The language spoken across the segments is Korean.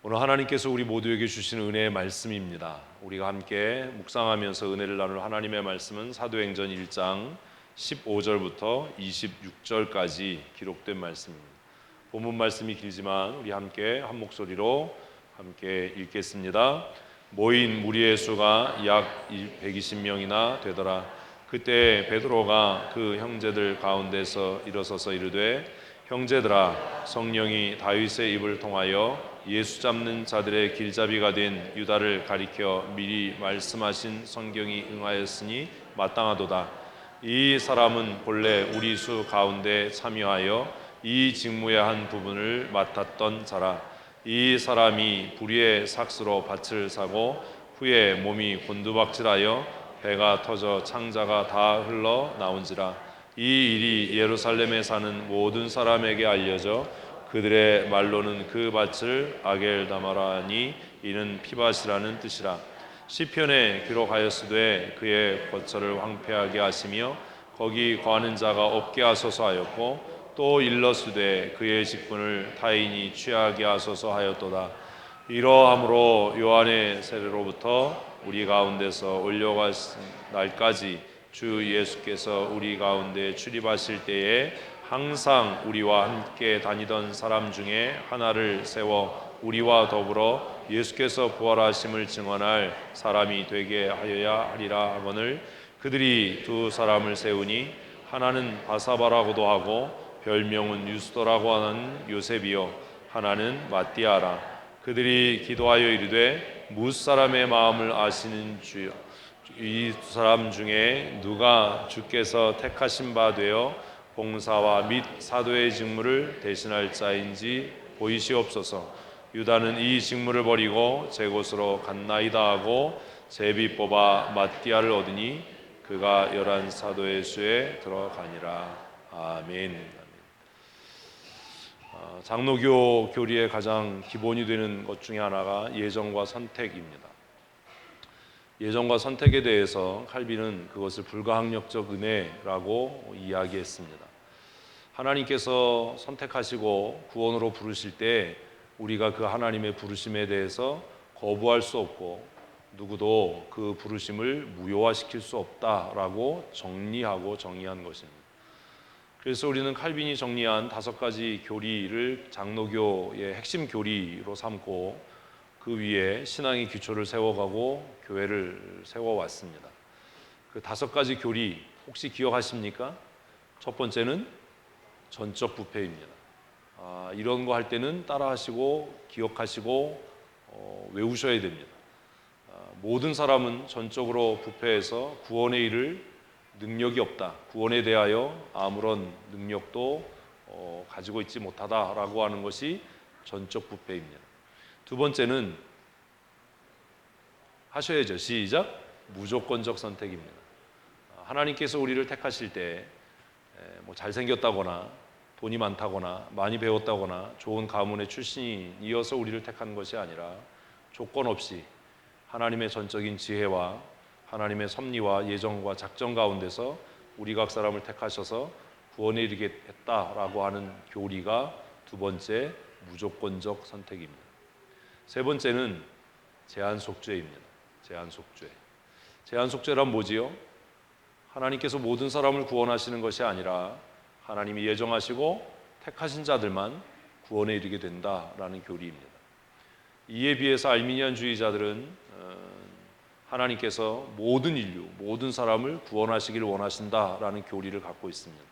오늘 하나님께서 우리 모두에게 주시는 은혜의 말씀입니다. 우리가 함께 묵상하면서 은혜를 나눌 하나님의 말씀은 사도행전 1장 15절부터 26절까지 기록된 말씀입니다. 본문 말씀이 길지만 우리 함께 한 목소리로 함께 읽겠습니다. 모인 무리의 수가 약 120명이나 되더라. 그때 베드로가 그 형제들 가운데서 일어서서 이르되, 형제들아, 성령이 다윗의 입을 통하여 예수 잡는 자들의 길잡이가 된 유다를 가리켜 미리 말씀하신 성경이 응하였으니 마땅하도다. 이 사람은 본래 우리 수 가운데 참여하여 이 직무의 한 부분을 맡았던 자라. 이 사람이 불의의 삭스로 밭을 사고 후에 몸이 곤두박질하여 배가 터져 창자가 다 흘러 나온지라. 이 일이 예루살렘에 사는 모든 사람에게 알려져 그들의 말로는 그 밭을 아겔다마라 하니 이는 피밭이라는 뜻이라. 시편에 기록하였으되 그의 거처를 황폐하게 하시며 거기 거하는 자가 없게 하소서 하였고, 또 일러스되 그의 직분을 타인이 취하게 하소서 하였도다. 이러함으로 요한의 세례로부터 우리 가운데서 올려가신 날까지 주 예수께서 우리 가운데 출입하실 때에 항상 우리와 함께 다니던 사람 중에 하나를 세워 우리와 더불어 예수께서 부활하심을 증언할 사람이 되게 하여야 하리라 하거늘, 그들이 두 사람을 세우니 하나는 바사바라고도 하고 별명은 유스도라고 하는 요셉이요 하나는 마띠아라. 그들이 기도하여 이르되, 무사람의 마음을 아시는 주여, 이 두 사람 중에 누가 주께서 택하신 바 되어 봉사와 및 사도의 직무를 대신할 자인지 보이시옵소서. 유다는 이 직무를 버리고 제 곳으로 갔나이다 하고 제비 뽑아 마띠아를 얻으니 그가 11 사도의 수에 들어가니라. 아멘. 장로교 교리의 가장 기본이 되는 것 중에 하나가 예정과 선택입니다. 예정과 선택에 대해서 칼빈은 그것을 불가항력적 은혜라고 이야기했습니다. 하나님께서 선택하시고 구원으로 부르실 때 우리가 그 하나님의 부르심에 대해서 거부할 수 없고 누구도 그 부르심을 무효화시킬 수 없다라고 정리한 것입니다. 그래서 우리는 칼빈이 정리한 5가지 교리를 장로교의 핵심 교리로 삼고 그 위에 신앙의 기초를 세워가고 교회를 세워왔습니다. 그 5가지 교리 혹시 기억하십니까? 첫 번째는 전적 부패입니다. 이런 거 할 때는 따라하시고 기억하시고 외우셔야 됩니다. 모든 사람은 전적으로 부패해서 구원에 이를 능력이 없다, 구원에 대하여 아무런 능력도 가지고 있지 못하다라고 하는 것이 전적 부패입니다. 두 번째는 하셔야죠. 시작. 무조건적 선택입니다. 하나님께서 우리를 택하실 때 잘생겼다거나 돈이 많다거나 많이 배웠다거나 좋은 가문의 출신이어서 우리를 택한 것이 아니라 조건 없이 하나님의 전적인 지혜와 하나님의 섭리와 예정과 작정 가운데서 우리 각 사람을 택하셔서 구원에 이르게 했다라고 하는 교리가 두 번째 무조건적 선택입니다. 세 번째는 제한속죄입니다. 제한속죄란 뭐지요? 하나님께서 모든 사람을 구원하시는 것이 아니라 하나님이 예정하시고 택하신 자들만 구원에 이르게 된다라는 교리입니다. 이에 비해서 알미니안주의자들은 하나님께서 모든 인류, 모든 사람을 구원하시기를 원하신다라는 교리를 갖고 있습니다.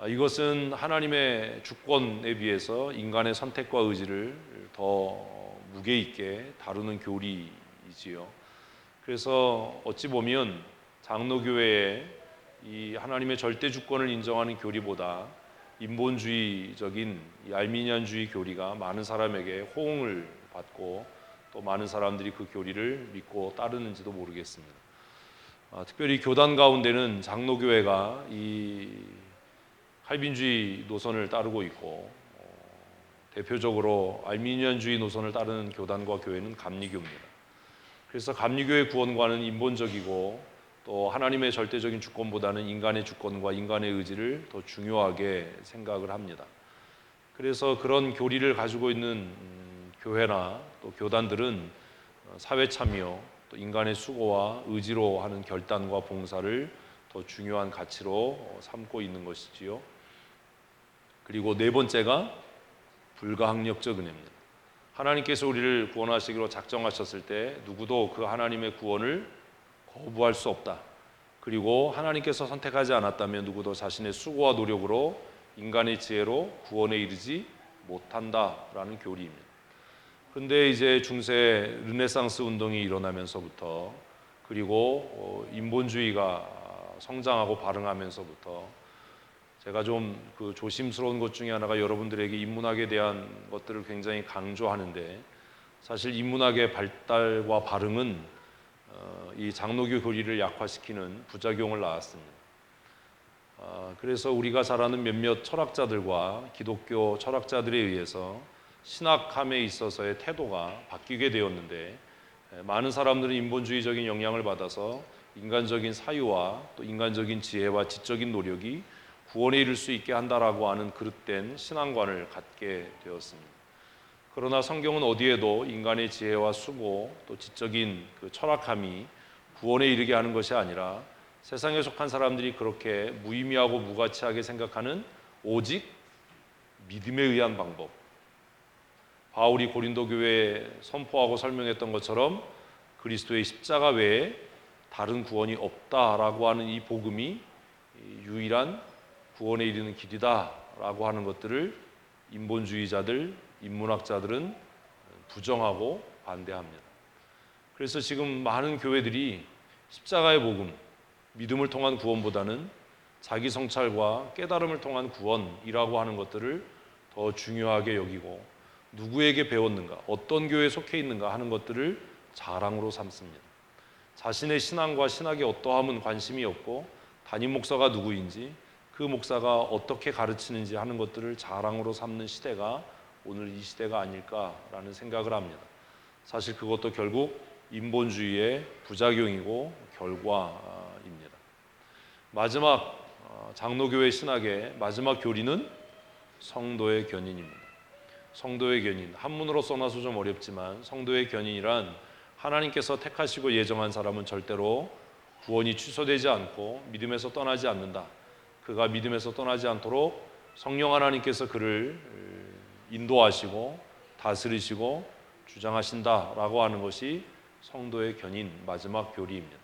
이것은 하나님의 주권에 비해서 인간의 선택과 의지를 더 무게 있게 다루는 교리이지요. 그래서 어찌 보면 장로교회의 이 하나님의 절대 주권을 인정하는 교리보다 인본주의적인 이 알미니안주의 교리가 많은 사람에게 호응을 받고 또 많은 사람들이 그 교리를 믿고 따르는지도 모르겠습니다. 특별히 교단 가운데는 장로교회가 이 칼빈주의 노선을 따르고 있고 대표적으로 알미니안주의 노선을 따르는 교단과 교회는 감리교입니다. 그래서 감리교의 구원과는 인본적이고 또 하나님의 절대적인 주권보다는 인간의 주권과 인간의 의지를 더 중요하게 생각을 합니다. 그래서 그런 교리를 가지고 있는 교회나 또 교단들은 사회 참여, 또 인간의 수고와 의지로 하는 결단과 봉사를 더 중요한 가치로 삼고 있는 것이지요. 그리고 네 번째가 불가항력적 은혜입니다. 하나님께서 우리를 구원하시기로 작정하셨을 때 누구도 그 하나님의 구원을 거부할 수 없다. 그리고 하나님께서 선택하지 않았다면 누구도 자신의 수고와 노력으로 인간의 지혜로 구원에 이르지 못한다라는 교리입니다. 그런데 이제 중세 르네상스 운동이 일어나면서부터, 그리고 인본주의가 성장하고 발흥하면서부터 제가 좀 조심스러운 것 중에 하나가 여러분들에게 인문학에 대한 것들을 굉장히 강조하는데, 사실 인문학의 발달과 발흥은 이 장로교 교리를 약화시키는 부작용을 낳았습니다. 그래서 우리가 잘 아는 몇몇 철학자들과 기독교 철학자들에 의해서 신학함에 있어서의 태도가 바뀌게 되었는데, 많은 사람들은 인본주의적인 영향을 받아서 인간적인 사유와 또 인간적인 지혜와 지적인 노력이 구원에 이를 수 있게 한다라고 하는 그릇된 신앙관을 갖게 되었습니다. 그러나 성경은 어디에도 인간의 지혜와 수고 또 지적인 철학함이 구원에 이르게 하는 것이 아니라 세상에 속한 사람들이 그렇게 무의미하고 무가치하게 생각하는 오직 믿음에 의한 방법, 바울이 고린도 교회에 선포하고 설명했던 것처럼 그리스도의 십자가 외에 다른 구원이 없다라고 하는 이 복음이 유일한 구원에 이르는 길이다라고 하는 것들을 인본주의자들, 인문학자들은 부정하고 반대합니다. 그래서 지금 많은 교회들이 십자가의 복음, 믿음을 통한 구원보다는 자기 성찰과 깨달음을 통한 구원이라고 하는 것들을 더 중요하게 여기고, 누구에게 배웠는가, 어떤 교회에 속해 있는가 하는 것들을 자랑으로 삼습니다. 자신의 신앙과 신학의 어떠함은 관심이 없고, 담임 목사가 누구인지, 그 목사가 어떻게 가르치는지 하는 것들을 자랑으로 삼는 시대가 오늘 이 시대가 아닐까라는 생각을 합니다. 사실 그것도 결국 인본주의의 부작용이고 결과입니다. 마지막 장로교회 신학의 마지막 교리는 성도의 견인입니다. 성도의 견인, 한문으로 써놔서 좀 어렵지만 성도의 견인이란 하나님께서 택하시고 예정한 사람은 절대로 구원이 취소되지 않고 믿음에서 떠나지 않는다. 그가 믿음에서 떠나지 않도록 성령 하나님께서 그를 인도하시고 다스리시고 주장하신다라고 하는 것이 성도의 견인, 마지막 교리입니다.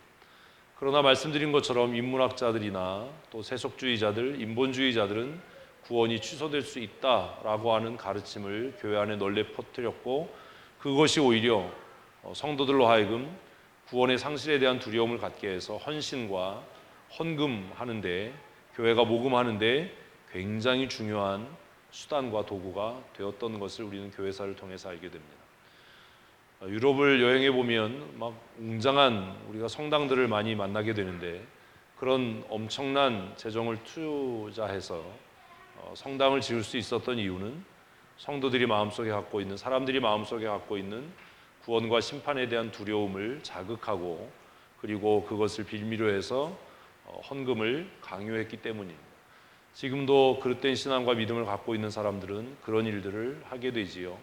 그러나 말씀드린 것처럼 인문학자들이나 또 세속주의자들, 인본주의자들은 구원이 취소될 수 있다라고 하는 가르침을 교회 안에 널리 퍼뜨렸고, 그것이 오히려 성도들로 하여금 구원의 상실에 대한 두려움을 갖게 해서 헌신과 헌금하는데, 교회가 모금하는데 굉장히 중요한 수단과 도구가 되었던 것을 우리는 교회사를 통해서 알게 됩니다. 유럽을 여행해 보면 막 웅장한 우리가 성당들을 많이 만나게 되는데, 그런 엄청난 재정을 투자해서 성당을 지을 수 있었던 이유는 성도들이 마음속에 갖고 있는, 사람들이 마음속에 갖고 있는 구원과 심판에 대한 두려움을 자극하고, 그리고 그것을 빌미로 해서 헌금을 강요했기 때문입니다. 지금도 그릇된 신앙과 믿음을 갖고 있는 사람들은 그런 일들을 하게 되지요.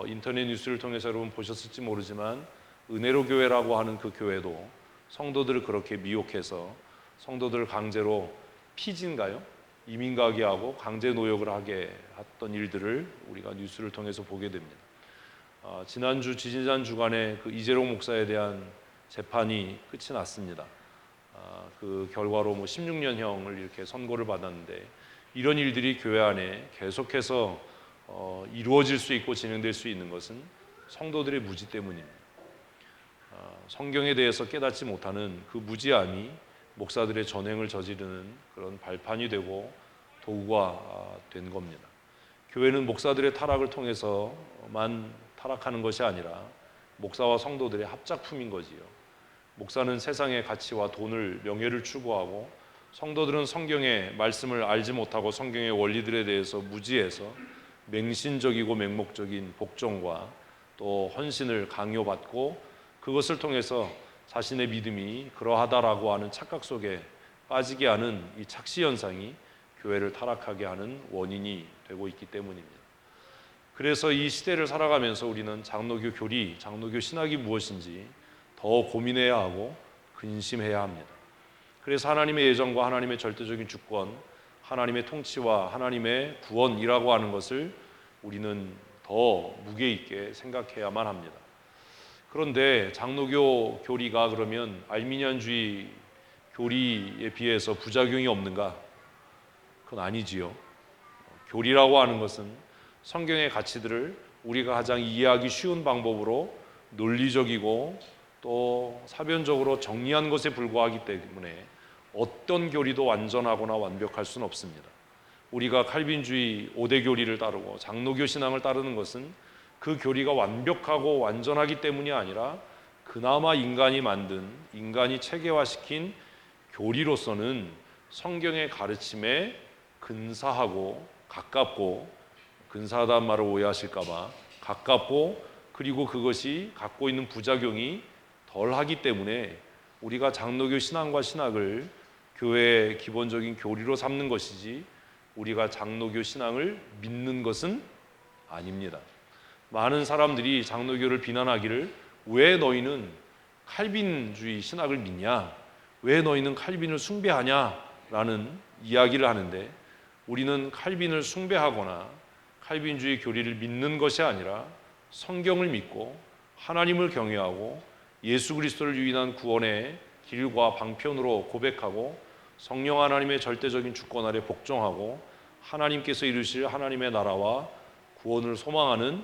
인터넷 뉴스를 통해서 여러분 보셨을지 모르지만 은혜로 교회라고 하는 그 교회도 성도들을 그렇게 미혹해서 성도들을 강제로 피진가요? 이민 가게 하고 강제 노역을 하게 했던 일들을 우리가 뉴스를 통해서 보게 됩니다. 지난주 지지난 주간에 그 이재롱 목사에 대한 재판이 끝이 났습니다. 그 결과로 16년형을 이렇게 선고를 받았는데, 이런 일들이 교회 안에 계속해서 이루어질 수 있고 진행될 수 있는 것은 성도들의 무지 때문입니다. 성경에 대해서 깨닫지 못하는 그 무지함이 목사들의 전횡을 저지르는 그런 발판이 되고 도구가 된 겁니다. 교회는 목사들의 타락을 통해서만 타락하는 것이 아니라 목사와 성도들의 합작품인 거지요. 목사는 세상의 가치와 돈을, 명예를 추구하고, 성도들은 성경의 말씀을 알지 못하고 성경의 원리들에 대해서 무지해서 맹신적이고 맹목적인 복종과 또 헌신을 강요받고, 그것을 통해서 자신의 믿음이 그러하다라고 하는 착각 속에 빠지게 하는 이 착시 현상이 교회를 타락하게 하는 원인이 되고 있기 때문입니다. 그래서 이 시대를 살아가면서 우리는 장로교 교리, 장로교 신학이 무엇인지 더 고민해야 하고 근심해야 합니다. 그래서 하나님의 예정과 하나님의 절대적인 주권, 하나님의 통치와 하나님의 구원이라고 하는 것을 우리는 더 무게 있게 생각해야만 합니다. 그런데 장로교 교리가 그러면 알미니안주의 교리에 비해서 부작용이 없는가? 그건 아니지요. 교리라고 하는 것은 성경의 가치들을 우리가 가장 이해하기 쉬운 방법으로 논리적이고 또 사변적으로 정리한 것에 불과하기 때문에 어떤 교리도 완전하거나 완벽할 수는 없습니다. 우리가 칼빈주의 5대 교리를 따르고 장로교 신앙을 따르는 것은 그 교리가 완벽하고 완전하기 때문이 아니라 그나마 인간이 체계화시킨 교리로서는 성경의 가르침에 근사하고 가깝고, 근사하다는 말을 오해하실까봐, 가깝고 그리고 그것이 갖고 있는 부작용이 덜하기 때문에 우리가 장로교 신앙과 신학을 교회의 기본적인 교리로 삼는 것이지 우리가 장로교 신앙을 믿는 것은 아닙니다. 많은 사람들이 장로교를 비난하기를 왜 너희는 칼빈주의 신학을 믿냐? 왜 너희는 칼빈을 숭배하냐? 라는 이야기를 하는데, 우리는 칼빈을 숭배하거나 칼빈주의 교리를 믿는 것이 아니라 성경을 믿고 하나님을 경외하고 예수 그리스도를 유인한 구원의 길과 방편으로 고백하고 성령 하나님의 절대적인 주권 아래 복종하고 하나님께서 이루실 하나님의 나라와 구원을 소망하는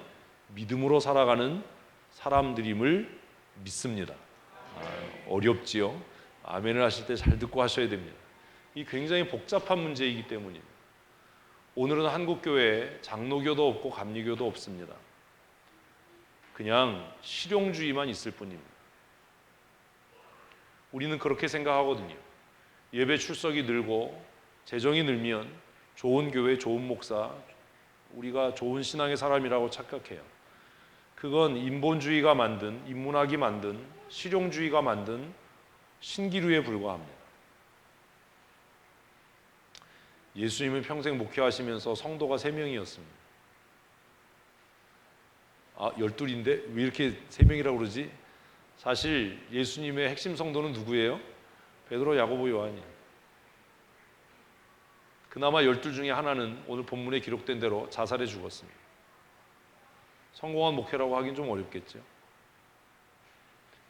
믿음으로 살아가는 사람들임을 믿습니다. 어렵지요? 아멘을 하실 때 잘 듣고 하셔야 됩니다. 이 굉장히 복잡한 문제이기 때문입니다. 오늘은 한국교회에 장로교도 없고 감리교도 없습니다. 그냥 실용주의만 있을 뿐입니다. 우리는 그렇게 생각하거든요. 예배 출석이 늘고 재정이 늘면 좋은 교회, 좋은 목사, 우리가 좋은 신앙의 사람이라고 착각해요. 그건 인본주의가 만든, 인문학이 만든, 실용주의가 만든 신기루에 불과합니다. 예수님은 평생 목회하시면서 성도가 3명이었습니다. 12인데 왜 이렇게 3명이라고 그러지? 사실 예수님의 핵심 성도는 누구예요? 베드로, 야고보, 요한이에요. 그나마 12 중에 하나는 오늘 본문에 기록된 대로 자살해 죽었습니다. 성공한 목회라고 하긴 좀 어렵겠죠.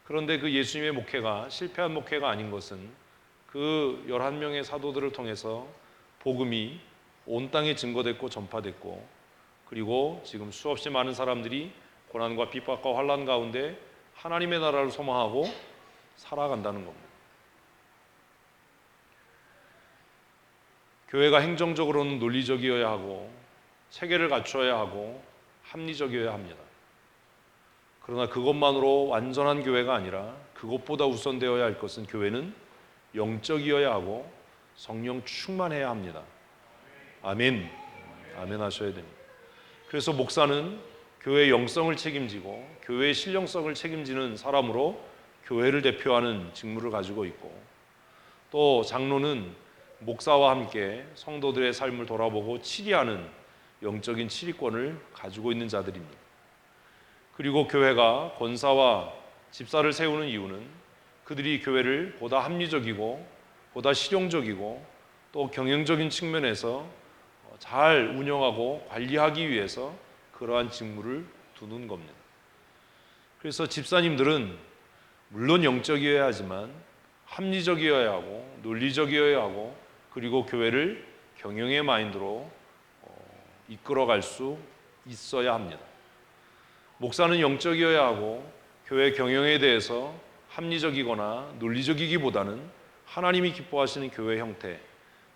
그런데 그 예수님의 목회가 실패한 목회가 아닌 것은 그 11명의 사도들을 통해서 복음이 온 땅에 증거됐고 전파됐고, 그리고 지금 수없이 많은 사람들이 고난과 핍박과 환난 가운데 하나님의 나라를 소망하고 살아간다는 겁니다. 교회가 행정적으로는 논리적이어야 하고 체계를 갖춰야 하고 합리적이어야 합니다. 그러나 그것만으로 완전한 교회가 아니라 그것보다 우선되어야 할 것은 교회는 영적이어야 하고 성령 충만해야 합니다. 아멘. 아멘 하셔야 됩니다. 그래서 목사는 교회의 영성을 책임지고 교회의 신령성을 책임지는 사람으로 교회를 대표하는 직무를 가지고 있고, 또 장로는 목사와 함께 성도들의 삶을 돌아보고 치리하는 영적인 치리권을 가지고 있는 자들입니다. 그리고 교회가 권사와 집사를 세우는 이유는 그들이 교회를 보다 합리적이고 보다 실용적이고 또 경영적인 측면에서 잘 운영하고 관리하기 위해서 그러한 직무를 두는 겁니다. 그래서 집사님들은 물론 영적이어야 하지만 합리적이어야 하고 논리적이어야 하고 그리고 교회를 경영의 마인드로 이끌어갈 수 있어야 합니다. 목사는 영적이어야 하고 교회 경영에 대해서 합리적이거나 논리적이기보다는 하나님이 기뻐하시는 교회 형태,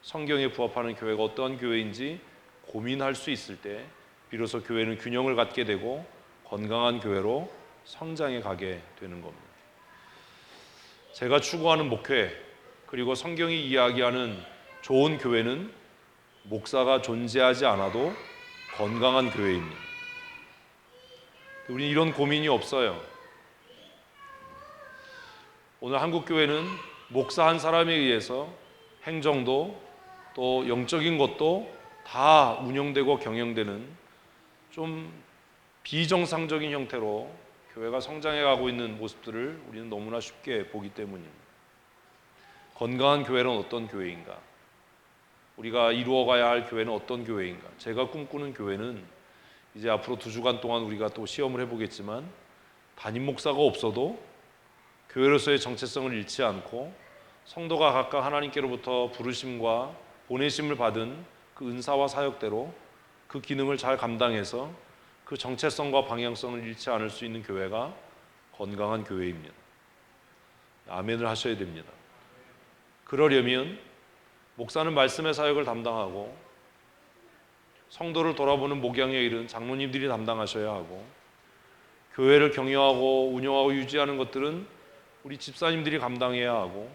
성경에 부합하는 교회가 어떠한 교회인지 고민할 수 있을 때 비로소 교회는 균형을 갖게 되고 건강한 교회로 성장해 가게 되는 겁니다. 제가 추구하는 목회, 그리고 성경이 이야기하는 좋은 교회는 목사가 존재하지 않아도 건강한 교회입니다. 우리는 이런 고민이 없어요. 오늘 한국 교회는 목사 한 사람에 의해서 행정도 또 영적인 것도 다 운영되고 경영되는 좀 비정상적인 형태로 교회가 성장해 가고 있는 모습들을 우리는 너무나 쉽게 보기 때문입니다. 건강한 교회는 어떤 교회인가? 우리가 이루어가야 할 교회는 어떤 교회인가? 제가 꿈꾸는 교회는 이제 앞으로 2주간 동안 우리가 또 시험을 해보겠지만 담임 목사가 없어도 교회로서의 정체성을 잃지 않고 성도가 각각 하나님께로부터 부르심과 보내심을 받은 그 은사와 사역대로 그 기능을 잘 감당해서 그 정체성과 방향성을 잃지 않을 수 있는 교회가 건강한 교회입니다. 아멘을 하셔야 됩니다. 그러려면 목사는 말씀의 사역을 담당하고 성도를 돌아보는 목양의 일은 장로님들이 담당하셔야 하고 교회를 경영하고 운영하고 유지하는 것들은 우리 집사님들이 감당해야 하고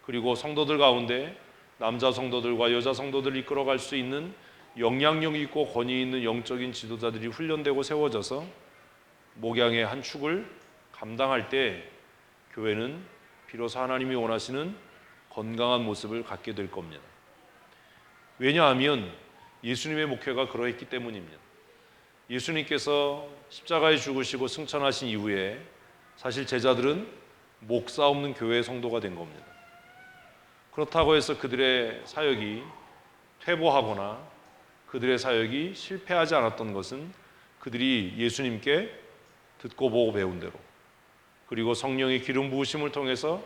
그리고 성도들 가운데 남자 성도들과 여자 성도들을 이끌어갈 수 있는 영향력 있고 권위 있는 영적인 지도자들이 훈련되고 세워져서 목양의 한 축을 감당할 때 교회는 비로소 하나님이 원하시는 건강한 모습을 갖게 될 겁니다. 왜냐하면 예수님의 목회가 그러했기 때문입니다. 예수님께서 십자가에 죽으시고 승천하신 이후에 사실 제자들은 목사 없는 교회의 성도가 된 겁니다. 그렇다고 해서 그들의 사역이 퇴보하거나 그들의 사역이 실패하지 않았던 것은 그들이 예수님께 듣고 보고 배운 대로 그리고 성령의 기름 부으심을 통해서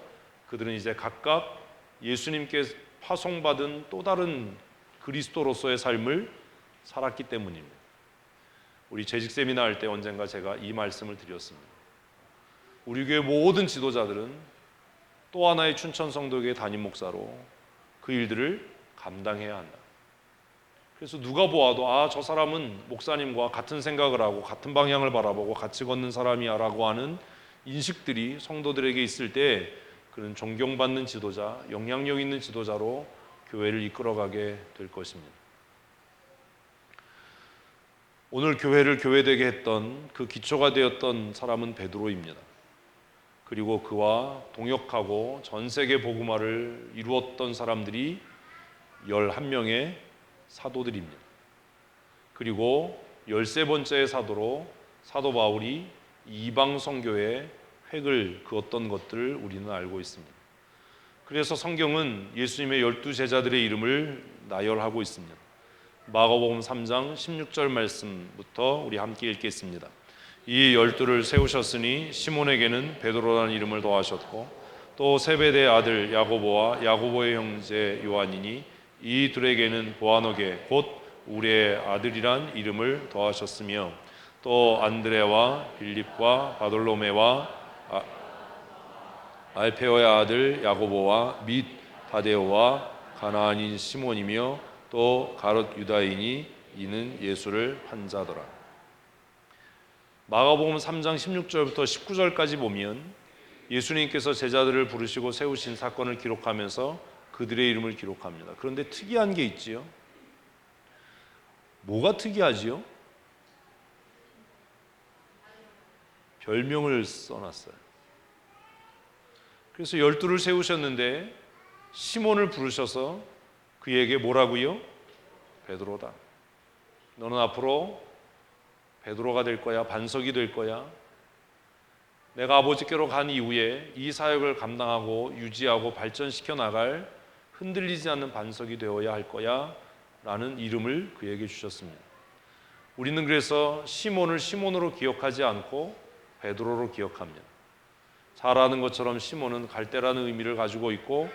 그들은 이제 각각 예수님께 파송받은 또 다른 그리스도로서의 삶을 살았기 때문입니다. 우리 재직 세미나 할 때 언젠가 제가 이 말씀을 드렸습니다. 우리 교회 모든 지도자들은 또 하나의 춘천 성도교회 담임 목사로 그 일들을 감당해야 한다. 그래서 누가 보아도 저 사람은 목사님과 같은 생각을 하고 같은 방향을 바라보고 같이 걷는 사람이야 라고 하는 인식들이 성도들에게 있을 때 그는 존경받는 지도자, 영향력 있는 지도자로 교회를 이끌어가게 될 것입니다. 오늘 교회를 교회되게 했던 그 기초가 되었던 사람은 베드로입니다. 그리고 그와 동역하고 전 세계 복음화를 이루었던 사람들이 11명의 사도들입니다. 그리고 13번째의 사도로 사도 바울이 이방 선교에 획을 그었던 것들을 우리는 알고 있습니다. 그래서 성경은 예수님의 12제자들의 이름을 나열하고 있습니다. 마가복음 3장 16절 말씀부터 우리 함께 읽겠습니다. 이 12를 세우셨으니 시몬에게는 베드로라는 이름을 더하셨고 또 세베대의 아들 야고보와 야고보의 형제 요한이니 이 둘에게는 보아너게 곧 우리의 아들이란 이름을 더하셨으며 또 안드레와 빌립과 바돌로메와 알페오의 아들 야고보와 및 다데오와 가나안인 시몬이며 또 가롯 유다인이 이는 예수를 판자더라. 마가복음 3장 16절부터 19절까지 보면 예수님께서 제자들을 부르시고 세우신 사건을 기록하면서 그들의 이름을 기록합니다. 그런데 특이한 게 있지요. 뭐가 특이하지요? 별명을 써놨어요. 그래서 12를 세우셨는데 시몬을 부르셔서 그에게 뭐라고요? 베드로다. 너는 앞으로 베드로가 될 거야. 반석이 될 거야. 내가 아버지께로 간 이후에 이 사역을 감당하고 유지하고 발전시켜 나갈 흔들리지 않는 반석이 되어야 할 거야 라는 이름을 그에게 주셨습니다. 우리는 그래서 시몬을 시몬으로 기억하지 않고 베드로로 기억합니다. 잘 아는 것처럼 시몬은 갈대라는 의미를 가지고 있고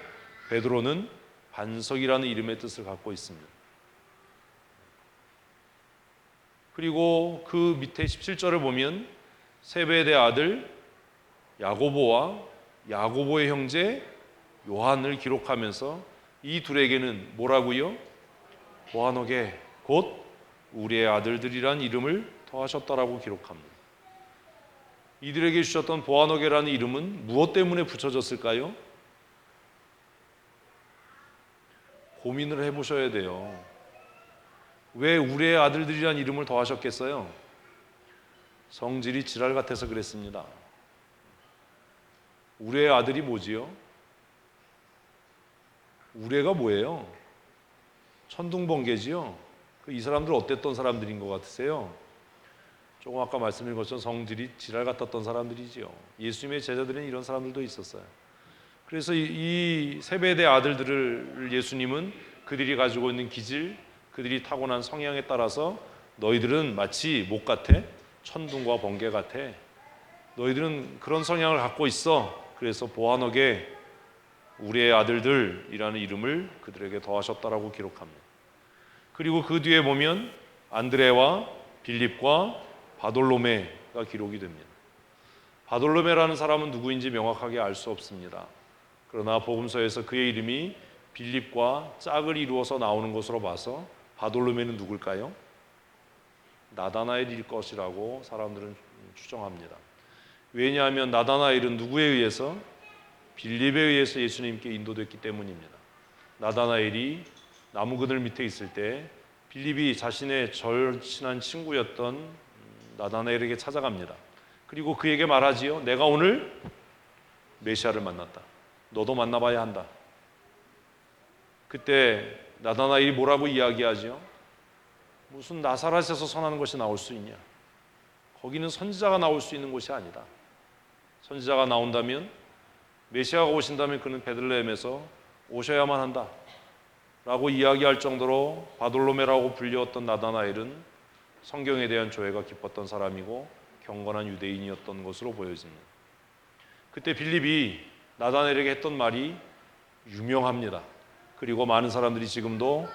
베드로는 반석이라는 이름의 뜻을 갖고 있습니다. 그리고 그 밑에 17절을 보면 세베대 아들 야고보와 야고보의 형제 요한을 기록하면서 이 둘에게는 뭐라고요? 보아너게 곧 우리의 아들들이란 이름을 더하셨다라고 기록합니다. 이들에게 주셨던 보아너게라는 이름은 무엇 때문에 붙여졌을까요? 고민을 해보셔야 돼요. 왜 우리의 아들들이란 이름을 더하셨겠어요? 성질이 지랄 같아서 그랬습니다. 우리의 아들이 뭐지요? 우레가 뭐예요? 천둥번개지요? 이 사람들 어땠던 사람들인 것 같으세요? 조금 아까 말씀드린 것처럼 성질이 지랄 같았던 사람들이지요. 예수님의 제자들은 이런 사람들도 있었어요. 그래서 이 세베대 아들들을 예수님은 그들이 가지고 있는 기질, 그들이 타고난 성향에 따라서 너희들은 마치 목 같아, 천둥과 번개 같아. 너희들은 그런 성향을 갖고 있어. 그래서 보아너게 우리의 아들들이라는 이름을 그들에게 더하셨다라고 기록합니다. 그리고 그 뒤에 보면 안드레와 빌립과 바돌로메가 기록이 됩니다. 바돌로메라는 사람은 누구인지 명확하게 알 수 없습니다. 그러나 복음서에서 그의 이름이 빌립과 짝을 이루어서 나오는 것으로 봐서 바돌로메는 누굴까요? 나다나엘일 것이라고 사람들은 추정합니다. 왜냐하면 나다나엘은 누구에 의해서? 빌립에 의해서 예수님께 인도됐기 때문입니다. 나다나엘이 나무 그늘 밑에 있을 때 빌립이 자신의 절친한 친구였던 나다나엘에게 찾아갑니다. 그리고 그에게 말하지요. 내가 오늘 메시아를 만났다. 너도 만나봐야 한다. 그때 나다나엘이 뭐라고 이야기하지요? 무슨 나사렛에서 선하는 것이 나올 수 있냐? 거기는 선지자가 나올 수 있는 곳이 아니다. 선지자가 나온다면, 메시아가 오신다면 그는 베들레헴에서 오셔야만 한다 라고 이야기할 정도로 바돌로메라고 불렸던 나다나엘은 성경에 대한 조예가 깊었던 사람이고 경건한 유대인이었던 것으로 보여집니다. 그때 빌립이 나다나엘에게 했던 말이 유명합니다. 그리고 많은 사람들이 지금도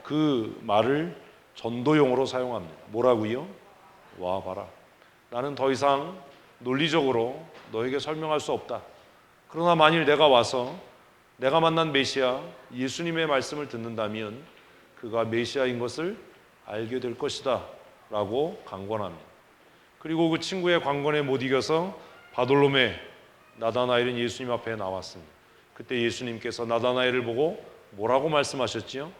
그 말을 전도용어로 사용합니다. 뭐라고요? 와 봐라. 나는 더 이상 논리적으로 너에게 설명할 수 없다. 그러나 만일 내가 와서 내가 만난 메시아 예수님의 말씀을 듣는다면 그가 메시아인 것을 알게 될 것이다 라고 강권합니다. 그리고 그 친구의 강권에 못 이겨서 바돌로메, 나다나엘은 예수님 앞에 나왔습니다. 그때 예수님께서 나다나엘을 보고 뭐라고 말씀하셨지요?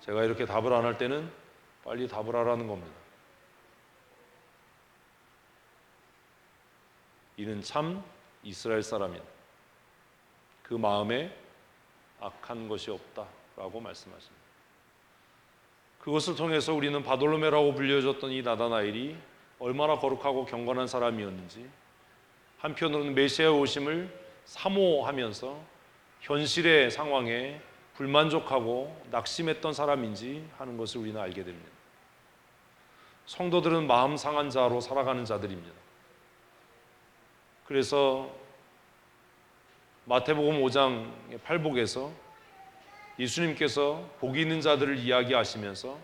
제가 이렇게 답을 안 할 때는 빨리 답을 하라는 겁니다. 이는 참 이스라엘 사람이다. 그 마음에 악한 것이 없다라고 말씀하십니다. 그것을 통해서 우리는 바돌로메라고 불려졌던 이 나다나엘이 얼마나 거룩하고 경건한 사람이었는지, 한편으로는 메시아의 오심을 사모하면서 현실의 상황에 불만족하고 낙심했던 사람인지 하는 것을 우리는 알게 됩니다. 성도들은 마음 상한 자로 살아가는 자들입니다. 그래서 마태복음 5장 8복에서 예수님께서 복이 있는 자들을 이야기하시면서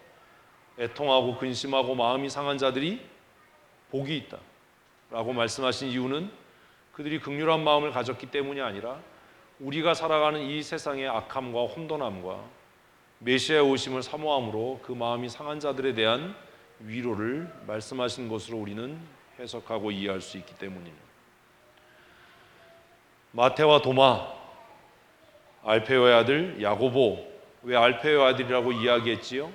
애통하고 근심하고 마음이 상한 자들이 복이 있다 라고 말씀하신 이유는 그들이 긍휼한 마음을 가졌기 때문이 아니라 우리가 살아가는 이 세상의 악함과 혼돈함과 메시아의 오심을 사모함으로 그 마음이 상한 자들에 대한 위로를 말씀하신 것으로 우리는 해석하고 이해할 수 있기 때문입니다. 마테와 도마, 알페오의 아들 야고보, 왜 알페오의 아들이라고 이야기했지요?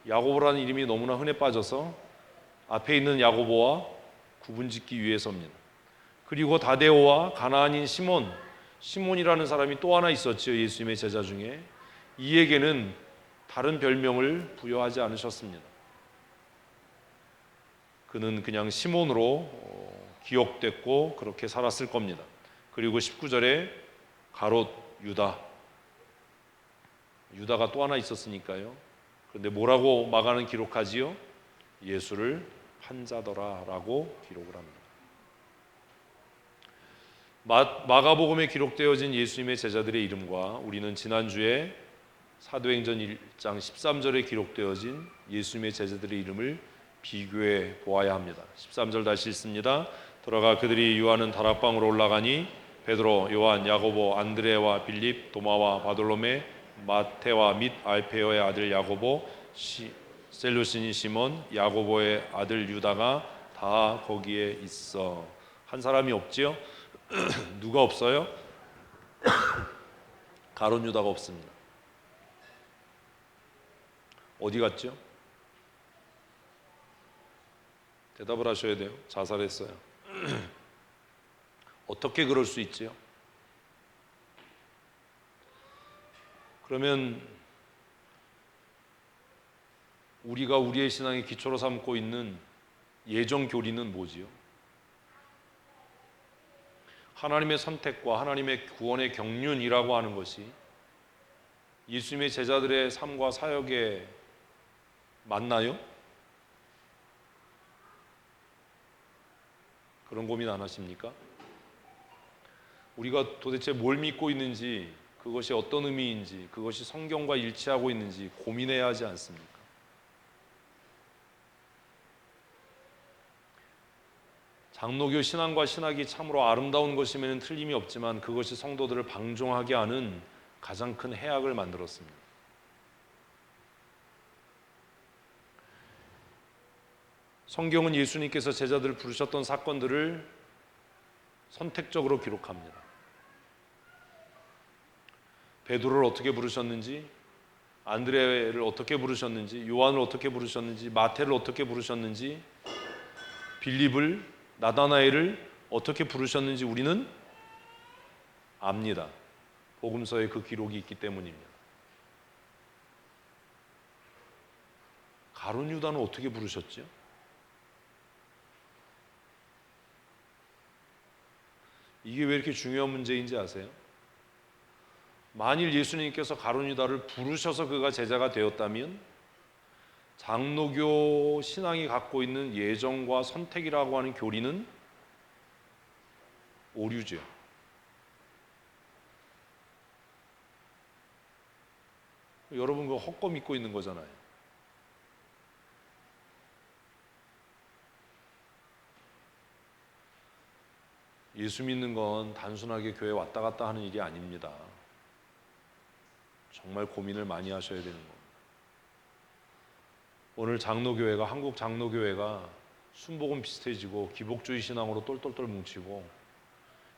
야고보라는 이름이 너무나 흔해 빠져서 앞에 있는 야고보와 구분짓기 위해서입니다. 그리고 다데오와 가나안인 시몬이라는 사람이 또 하나 있었지요. 예수님의 제자 중에. 이에게는 다른 별명을 부여하지 않으셨습니다. 그는 그냥 시몬으로 기억됐고 그렇게 살았을 겁니다. 그리고 19절에 가롯 유다가 또 하나 있었으니까요. 그런데 뭐라고 마가는 기록하지요? 예수를 판자더라 라고 기록을 합니다. 마가복음에 기록되어진 예수님의 제자들의 이름과 우리는 지난주에 사도행전 1장 13절에 기록되어진 예수님의 제자들의 이름을 비교해 보아야 합니다. 13절 다시 읽습니다. 돌아가 그들이 유하는 다락방으로 올라가니 베드로, 요한, 야고보, 안드레와 빌립, 도마와 바돌로메, 마테와 및 알페오의 아들 야고보, 셀루스인 시몬, 야고보의 아들 유다가 다 거기에 있어. 한 사람이 없지요? 누가 없어요? 가룟 유다가 없습니다. 어디 갔죠? 대답을 하셔야 돼요. 자살했어요. 어떻게 그럴 수 있지요? 그러면 우리가 우리의 신앙의 기초로 삼고 있는 예정 교리는 뭐지요? 하나님의 선택과 하나님의 구원의 경륜이라고 하는 것이 예수님의 제자들의 삶과 사역에 맞나요? 그런 고민 안 하십니까? 우리가 도대체 뭘 믿고 있는지, 그것이 어떤 의미인지, 그것이 성경과 일치하고 있는지 고민해야 하지 않습니까? 장로교 신앙과 신학이 참으로 아름다운 것이면 틀림이 없지만 그것이 성도들을 방종하게 하는 가장 큰 해악을 만들었습니다. 성경은 예수님께서 제자들을 부르셨던 사건들을 선택적으로 기록합니다. 베드로를 어떻게 부르셨는지, 안드레를 어떻게 부르셨는지, 요한을 어떻게 부르셨는지, 마태를 어떻게 부르셨는지, 빌립을, 나다나엘을 어떻게 부르셨는지 우리는 압니다. 복음서에 그 기록이 있기 때문입니다. 가룟 유다는 어떻게 부르셨죠? 이게 왜 이렇게 중요한 문제인지 아세요? 만일 예수님께서 가룟 유다를 부르셔서 그가 제자가 되었다면 장로교 신앙이 갖고 있는 예정과 선택이라고 하는 교리는 오류죠. 여러분 그거 헛거 믿고 있는 거잖아요. 예수 믿는 건 단순하게 교회 왔다 갔다 하는 일이 아닙니다. 정말 고민을 많이 하셔야 되는 겁니다. 오늘 장로교회가, 한국 장로교회가 순복음 비슷해지고 기복주의 신앙으로 똘똘똘 뭉치고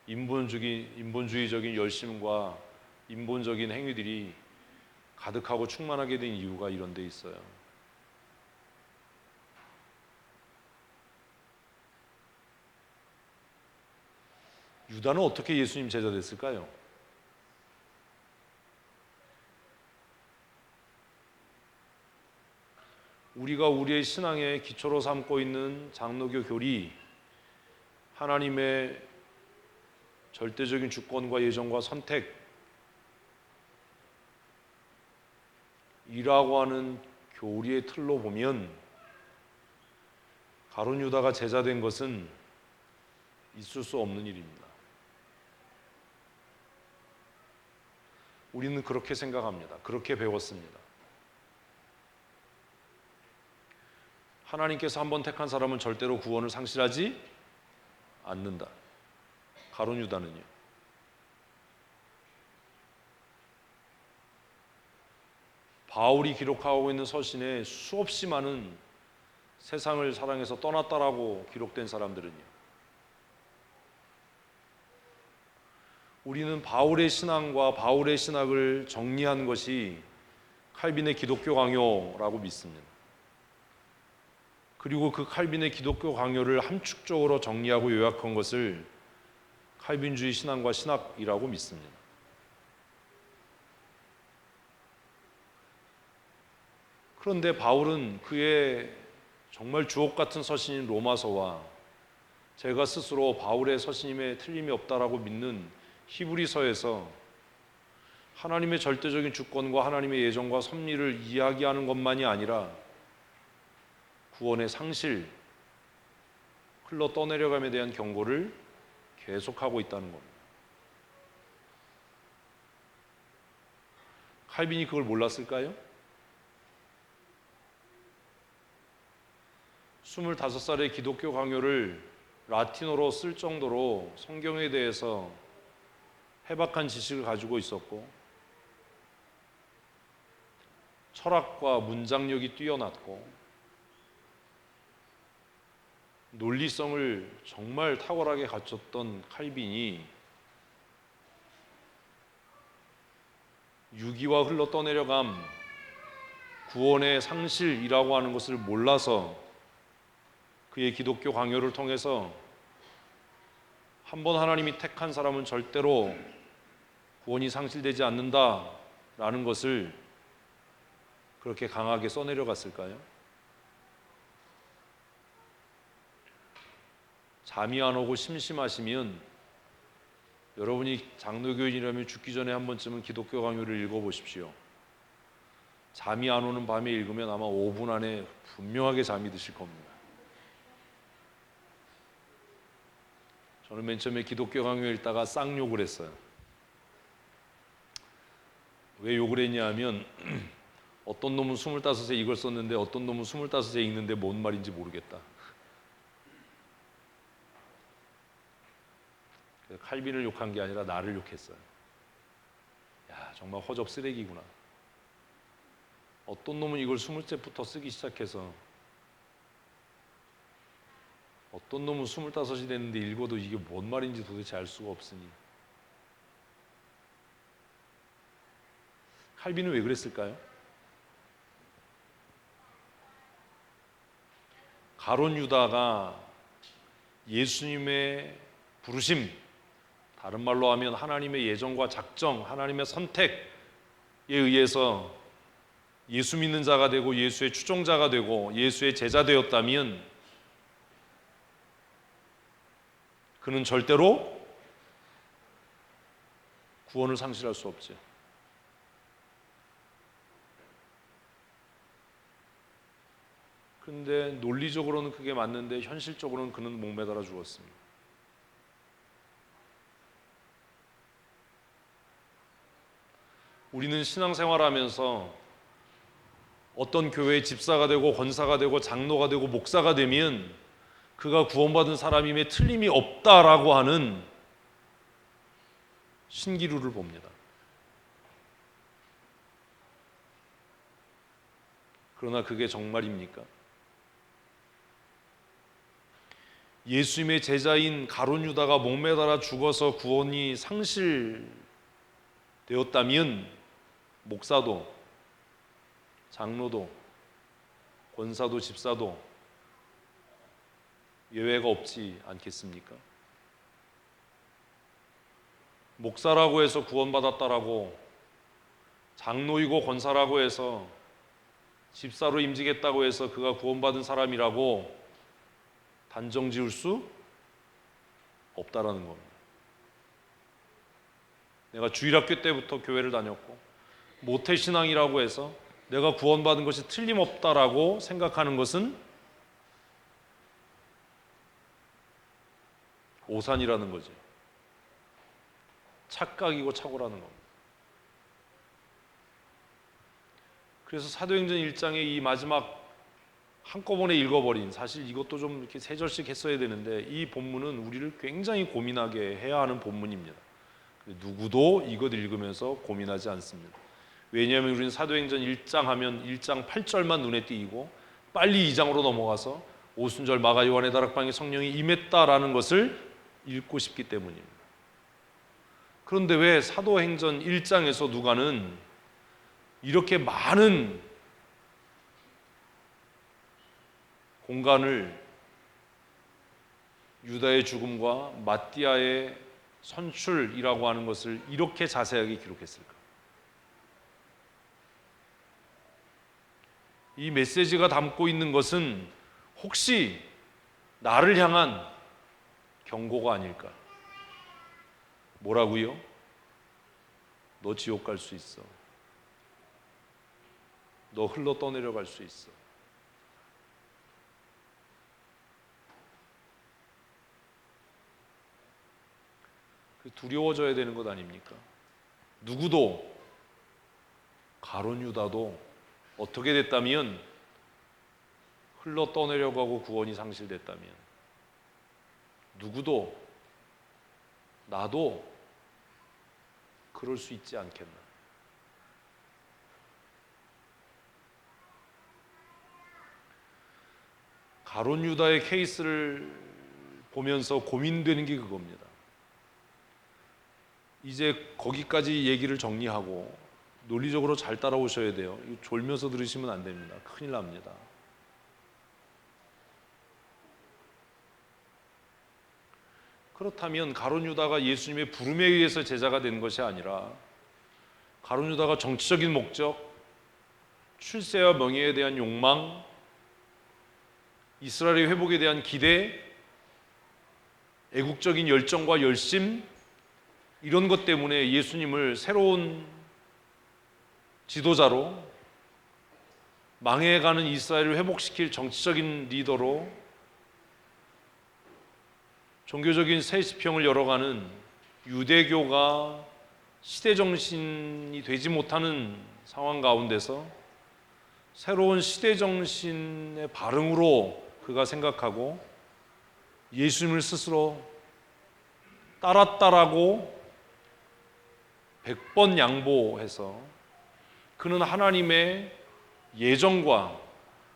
인본주의적인 열심과 인본적인 행위들이 가득하고 충만하게 된 이유가 이런 데 있어요. 유다는 어떻게 예수님 제자 됐을까요? 우리가 우리의 신앙의 기초로 삼고 있는 장로교 교리, 하나님의 절대적인 주권과 예정과 선택이라고 하는 교리의 틀로 보면 가룟 유다가 제자 된 것은 있을 수 없는 일입니다. 우리는 그렇게 생각합니다. 그렇게 배웠습니다. 하나님께서 한번 택한 사람은 절대로 구원을 상실하지 않는다. 가룟 유다는요. 바울이 기록하고 있는 서신에 수없이 많은 세상을 사랑해서 떠났다라고 기록된 사람들은요. 우리는 바울의 신앙과 바울의 신학을 정리한 것이 칼빈의 기독교 강요라고 믿습니다. 그리고 그 칼빈의 기독교 강요를 함축적으로 정리하고 요약한 것을 칼빈주의 신앙과 신학이라고 믿습니다. 그런데 바울은 그의 정말 주옥 같은 서신인 로마서와 제가 스스로 바울의 서신임에 틀림이 없다라고 믿는 히브리서에서 하나님의 절대적인 주권과 하나님의 예정과 섭리를 이야기하는 것만이 아니라 구원의 상실, 흘러 떠내려감에 대한 경고를 계속하고 있다는 겁니다. 칼빈이 그걸 몰랐을까요? 25살의 기독교 강요를 라틴어로 쓸 정도로 성경에 대해서 해박한 지식을 가지고 있었고 철학과 문장력이 뛰어났고 논리성을 정말 탁월하게 갖췄던 칼빈이 유기와 흘러 떠내려감, 구원의 상실이라고 하는 것을 몰라서 그의 기독교 강요를 통해서 한 번 하나님이 택한 사람은 절대로 구원이 상실되지 않는다 라는 것을 그렇게 강하게 써내려갔을까요? 잠이 안 오고 심심하시면 여러분이 장로교인이라면 죽기 전에 한 번쯤은 기독교 강요를 읽어보십시오. 잠이 안 오는 밤에 읽으면 아마 5분 안에 분명하게 잠이 드실 겁니다. 저는 맨 처음에 기독교 강요 읽다가 쌍욕을 했어요. 왜 욕을 했냐 하면 어떤 놈은 25에 이걸 썼는데 어떤 놈은 25에 읽는데 뭔 말인지 모르겠다. 칼빈을 욕한 게 아니라 나를 욕했어요. 야, 정말 허접 쓰레기구나. 어떤 놈은 이걸 20세부터 쓰기 시작해서 어떤 놈은 25이 됐는데 읽어도 이게 뭔 말인지 도대체 알 수가 없으니. 칼빈은 왜 그랬을까요? 가론 유다가 예수님의 부르심, 다른 말로 하면 하나님의 예정과 작정, 하나님의 선택에 의해서 예수 믿는 자가 되고 예수의 추종자가 되고 예수의 제자 되었다면 그는 절대로 구원을 상실할 수 없죠. 그런데 논리적으로는 그게 맞는데 현실적으로는 그는 목매달아 죽었습니다. 우리는 신앙생활하면서 어떤 교회의 집사가 되고 권사가 되고 장로가 되고 목사가 되면 그가 구원받은 사람임에 틀림이 없다라고 하는 신기루를 봅니다. 그러나 그게 정말입니까? 예수님의 제자인 가룟 유다가 목매달아 죽어서 구원이 상실되었다면 목사도 장로도 권사도 집사도 예외가 없지 않겠습니까? 목사라고 해서 구원받았다라고 장로이고 권사라고 해서 집사로 임직했다고 해서 그가 구원받은 사람이라고 단정 지을 수 없다라는 겁니다. 내가 주일학교 때부터 교회를 다녔고 모태신앙이라고 해서 내가 구원받은 것이 틀림없다라고 생각하는 것은 오산이라는 거지. 착각이고 착오라는 겁니다. 그래서 사도행전 1장의 이 마지막 한꺼번에 읽어버린, 사실 이것도 좀 이렇게 세 절씩 했어야 되는데 이 본문은 우리를 굉장히 고민하게 해야 하는 본문입니다. 누구도 이것 읽으면서 고민하지 않습니다. 왜냐하면 우리는 사도행전 1장 하면 1장 8절만 눈에 띄고 빨리 2장으로 넘어가서 오순절 마가 요한의 다락방에 성령이 임했다라는 것을 읽고 싶기 때문입니다. 그런데 왜 사도행전 1장에서 누가는 이렇게 많은 공간을 유다의 죽음과 마띠아의 선출이라고 하는 것을 이렇게 자세하게 기록했을까? 이 메시지가 담고 있는 것은 혹시 나를 향한 경고가 아닐까? 뭐라고요? 너 지옥 갈 수 있어. 너 흘러 떠내려갈 수 있어. 두려워져야 되는 것 아닙니까? 누구도 가룟 유다도 어떻게 됐다면 흘러 떠내려가고 구원이 상실됐다면 누구도 나도 그럴 수 있지 않겠나? 가룟 유다의 케이스를 보면서 고민되는 게 그겁니다. 이제 거기까지 얘기를 정리하고 논리적으로 잘 따라오셔야 돼요. 이거 졸면서 들으시면 안 됩니다. 큰일 납니다. 그렇다면 가룟 유다가 예수님의 부름에 의해서 제자가 된 것이 아니라 가룟 유다가 정치적인 목적, 출세와 명예에 대한 욕망, 이스라엘의 회복에 대한 기대, 애국적인 열정과 열심, 이런 것 때문에 예수님을 새로운 지도자로, 망해가는 이스라엘을 회복시킬 정치적인 리더로, 종교적인 세습형을 열어가는 유대교가 시대정신이 되지 못하는 상황 가운데서 새로운 시대정신의 발흥으로 그가 생각하고 예수님을 스스로 따랐다라고 100번 양보해서 그는 하나님의 예정과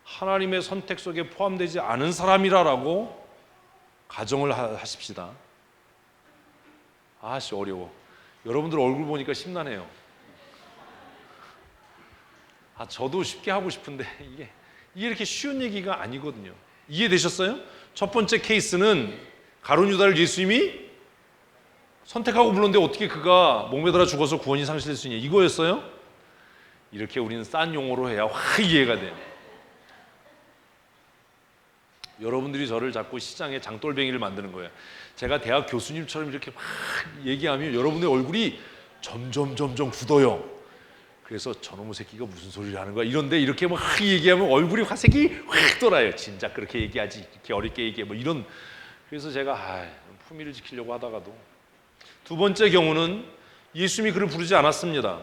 하나님의 선택 속에 포함되지 않은 사람이라고 가정을 하십시다. 아씨 어려워. 여러분들 얼굴 보니까 심란해요. 저도 쉽게 하고 싶은데 이게 이렇게 쉬운 얘기가 아니거든요. 이해되셨어요? 첫 번째 케이스는 가룟 유다를 예수님이 선택하고 불렀는데 어떻게 그가 목매달아 죽어서 구원이 상실될 수 있냐, 이거였어요? 이렇게 우리는 싼 용어로 해야 확 이해가 돼요. 여러분들이 저를 자꾸 시장에 장돌뱅이를 만드는 거예요. 제가 대학 교수님처럼 이렇게 막 얘기하면 여러분의 얼굴이 점점 굳어요. 그래서 저놈의 새끼가 무슨 소리를 하는 거야 이런데 이렇게 막 얘기하면 얼굴이 화색이 확 돌아요. 진짜 그렇게 얘기하지, 이렇게 어렵게 얘기해, 뭐 이런. 그래서 제가 품위를 지키려고 하다가도. 두 번째 경우는 예수님이 그를 부르지 않았습니다.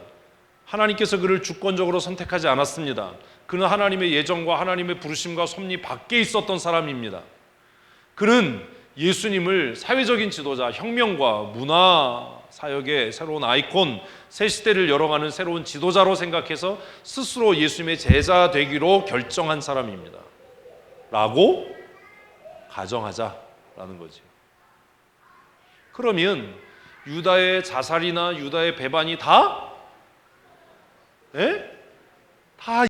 하나님께서 그를 주권적으로 선택하지 않았습니다. 그는 하나님의 예정과 하나님의 부르심과 섭리 밖에 있었던 사람입니다. 그는 예수님을 사회적인 지도자, 혁명과 문화 사역의 새로운 아이콘, 새 시대를 열어가는 새로운 지도자로 생각해서 스스로 예수님의 제자 되기로 결정한 사람입니다. 라고 가정하자라는 거지. 그러면 유다의 자살이나 유다의 배반이 다